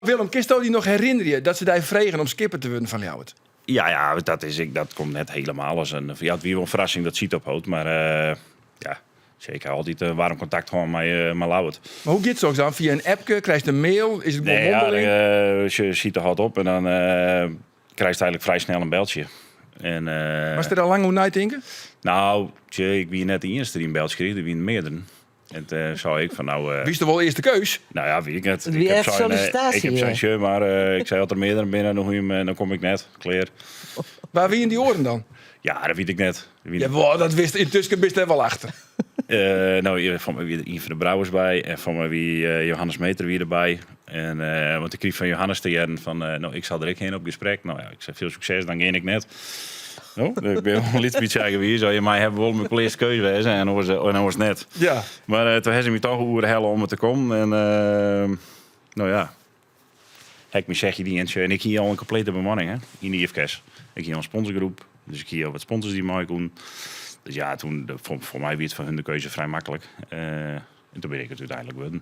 Willem, kun je die nog herinneren dat ze daar vregen om skipper te worden van Ljouwert? Ja, dat komt net helemaal als een... Ja, het weer wel een verrassing dat ziet ophoudt, maar ja, zeker altijd warm contact gewoon met Lauwert. Maar hoe gaat het zo dan? Via een appje, krijg je een mail? Is het Nee, mondeling? je ziet er hard op en dan krijg je eigenlijk vrij snel een beltje. En, Was er al lang hoe denken? Nou, ik ben net de eerste die een beltje kreeg, er waren meerdere. En toen zei ik van nou... Wie is er wel eerste keus? Nou ja, weet ik het. Wie heeft sollicitatie, ik heb zijn shirt, maar ik zei dat er meerdere binnen, dan kom ik net. Klaar. Waar wie in die oren dan? Ja, dat weet ik net. Ja, wow, dat wist intussen best er wel achter. Nou, van mij wie Yves de Brouwers bij en van mij wie Johannes Meter weer erbij. En want ik kreeg van Johannes te jaren van, nou, ik zal er ook heen op gesprek. Nou ja, ik zei veel succes, dan ga ik net. Oh, ik ben wel een beetje zeggen wie zou je mij hebben wel mijn eerste keuze wezen en dan was het net. Ja. Maar toen hebben ze me toch oer hellen om het te komen en nou ja. Ik me zeg je die en ik hier al een complete bemanning hè in die IFK's. Ik hier een sponsorgroep, dus ik hier wat sponsors die mij doen. Dus ja, toen voor mij werd het van hun de keuze vrij makkelijk. En toen ben ik het uiteindelijk worden.